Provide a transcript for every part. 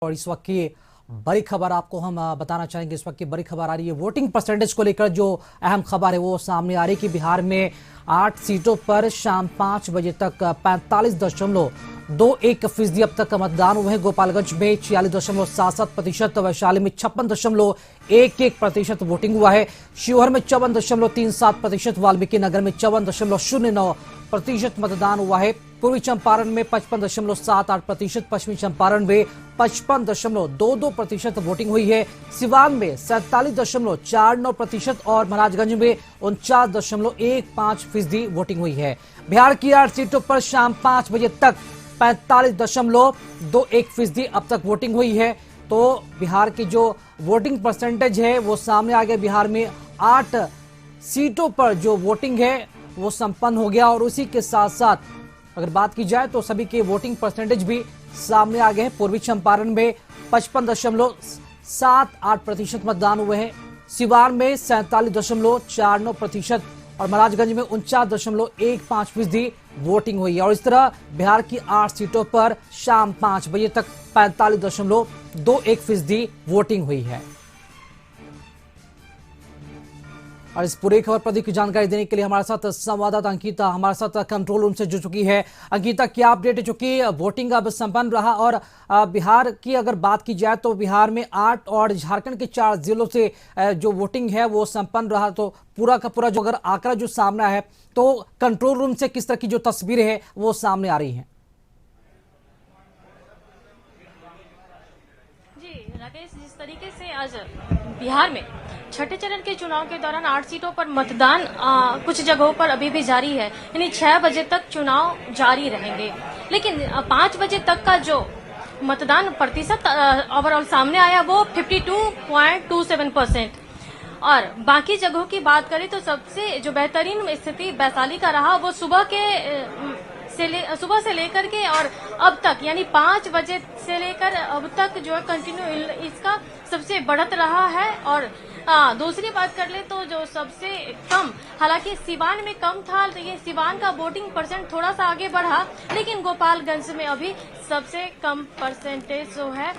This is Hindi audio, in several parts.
और इस वक्त की बड़ी खबर आपको हम बताना चाहेंगे। इस वक्त की बड़ी खबर आ रही है वोटिंग परसेंटेज को लेकर। जो अहम खबर है वो सामने आ रही है कि बिहार में 8 सीटों पर शाम 5 बजे तक 45.21% अब तक मतदान हुए हैं। गोपालगंज में 46.77%, वैशाली में 56.11% वोटिंग हुआ है। शिवहर में 54.37%, वाल्मीकि नगर में 54.09% मतदान हुआ है। पूर्वी चंपारण में 55.78%, पश्चिमी चंपारण में 55.22% वोटिंग हुई है। सिवान में 47.49% और महाराजगंज में 49.15% वोटिंग हुई है। बिहार की 8 सीटों पर शाम 5 बजे तक 45.21% अब तक वोटिंग हुई है। तो बिहार की जो वोटिंग परसेंटेज है वो सामने आ गया। बिहार में 8 सीटों पर जो वोटिंग है वो संपन्न हो गया और उसी के साथ साथ अगर बात की जाए तो सभी के वोटिंग परसेंटेज भी सामने आ गए हैं। पूर्वी चंपारण में 55.78% मतदान हुए हैं। सिवान में 47.49% और महाराजगंज में 49.15% वोटिंग हुई है। और इस तरह बिहार की 8 सीटों पर शाम 5 बजे तक 45.21% वोटिंग हुई है। और इस पूरी खबर पर अधिक जानकारी देने के लिए हमारे साथ संवाददाता अंकिता हमारे साथ कंट्रोल रूम से जुड़ चुकी है। अंकिता, क्या अपडेट है? चूंकि वोटिंग अब संपन्न रहा और बिहार की अगर बात की जाए तो बिहार में 8 और झारखंड के 4 जिलों से जो वोटिंग है वो संपन्न रहा। तो पूरा का पूरा जो अगर आंकड़ा जो सामने है तो कंट्रोल रूम से किस तरह की जो तस्वीरें है वो सामने आ रही है? जी राकेश, जिस तरीके से आज बिहार में छठे चरण के चुनाव के दौरान 8 सीटों पर मतदान कुछ जगहों पर अभी भी जारी है, यानी 6 बजे तक चुनाव जारी रहेंगे। लेकिन 5 बजे तक का जो मतदान प्रतिशत ओवरऑल सामने आया वो 52.27%। और बाकी जगहों की बात करें तो सबसे जो बेहतरीन स्थिति वैशाली का रहा वो सुबह से लेकर के और अब तक यानी 5 बजे से लेकर अब तक जो है कंटिन्यू इसका सबसे बढ़त रहा है। और दूसरी बात कर ले तो जो सबसे कम, हालांकि सिवान में कम था, तो ये सिवान का वोटिंग परसेंट थोड़ा सा आगे बढ़ा, लेकिन गोपालगंज में अभी सबसे कम परसेंटेज जो है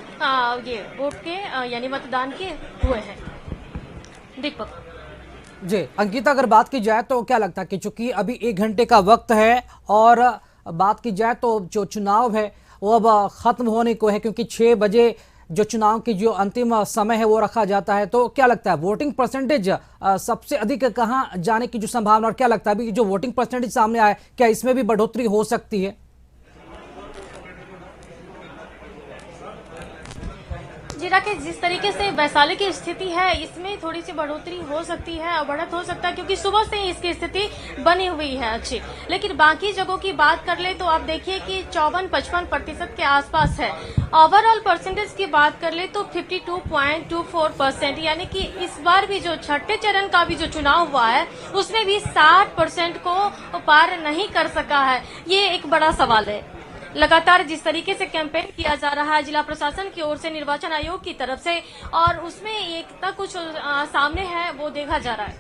ये वोट के यानी मतदान के हुए हैं। दीपक जी, अंकिता, अगर बात की जाए तो क्या लगता है कि चूंकि अभी 1 घंटे का वक्त है और बात की जाए तो जो चुनाव है वो अब खत्म होने को है, क्योंकि 6 बजे जो चुनाव की जो अंतिम समय है वो रखा जाता है, तो क्या लगता है वोटिंग परसेंटेज सबसे अधिक कहां जाने की जो संभावना, और क्या लगता है अभी जो वोटिंग परसेंटेज सामने आया क्या इसमें भी बढ़ोतरी हो सकती है? जी राकेश, जिस तरीके से वैशाली की स्थिति है इसमें थोड़ी सी बढ़ोतरी हो सकती है और बढ़त हो सकता है, क्योंकि सुबह से ही इसकी स्थिति बनी हुई है अच्छी। लेकिन बाकी जगहों की बात कर ले तो आप देखिए कि 54-55% के आसपास है। ओवरऑल परसेंटेज की बात कर ले तो 52.24%, यानी कि इस बार भी जो छठे चरण का भी जो चुनाव हुआ है उसमें भी 60% को पार नहीं कर सका है। ये एक बड़ा सवाल है। लगातार जिस तरीके से कैंपेन किया जा रहा है जिला प्रशासन की ओर से, निर्वाचन आयोग की तरफ से, और उसमें एकता कुछ सामने है वो देखा जा रहा है।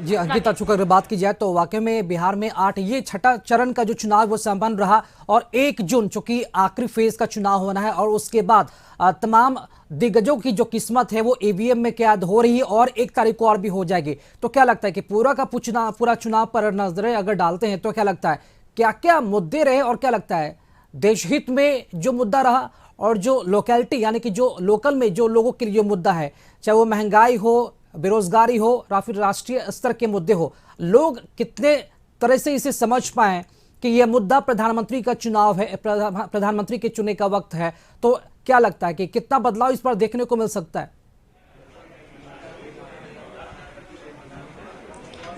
जी अंकिता, चूंकि अगर बात की जाए तो वाकई में बिहार में 8 ये छठा चरण का जो चुनाव वो संपन्न रहा और 1 जून चूंकि आखिरी फेज का चुनाव होना है और उसके बाद तमाम दिग्गजों की जो किस्मत है वो ईवीएम में कैद हो रही है और 1 तारीख को और भी हो जाएगी। तो क्या लगता है कि पूरा चुनाव पर नजरें अगर डालते हैं तो क्या लगता है क्या क्या मुद्दे रहे और क्या लगता है देशहित में जो मुद्दा रहा और जो लोकेलिटी यानी कि जो लोकल में जो लोगों के लिए जो मुद्दा है, चाहे वो महंगाई हो, बेरोजगारी हो या फिर राष्ट्रीय स्तर के मुद्दे हो, लोग कितने तरह से इसे समझ पाए कि यह मुद्दा प्रधानमंत्री का चुनाव है, प्रधानमंत्री के चुने का वक्त है, तो क्या लगता है कि कितना बदलाव इस पर देखने को मिल सकता है?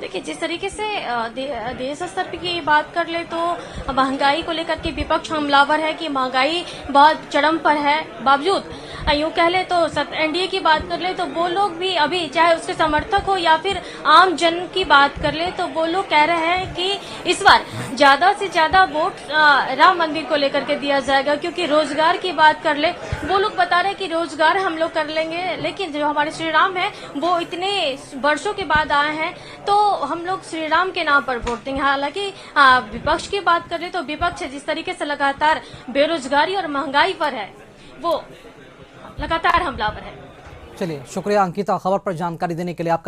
देखिए, जिस तरीके से देश स्तर की बात कर ले तो महंगाई को लेकर के विपक्ष हमलावर है कि महंगाई बहुत चरम पर है। बावजूद यूं कह ले तो एनडीए की बात कर ले तो वो लोग भी अभी, चाहे उसके समर्थक हो या फिर आम जन की बात कर ले, तो वो लोग कह रहे हैं कि इस बार ज्यादा से ज्यादा वोट राम मंदिर को लेकर के दिया जाएगा। क्योंकि रोजगार की बात कर ले, वो लोग बता रहे हैं कि रोजगार हम लोग कर लेंगे, लेकिन जो हमारे श्री राम है वो इतने वर्षों के बाद आए हैं तो हम लोग श्री राम के नाम पर वोट देंगे। हालांकि विपक्ष की बात करें तो विपक्ष जिस तरीके से लगातार बेरोजगारी और महंगाई पर है वो लगातार हमलावर है। चलिए, शुक्रिया अंकिता खबर पर जानकारी देने के लिए आपका।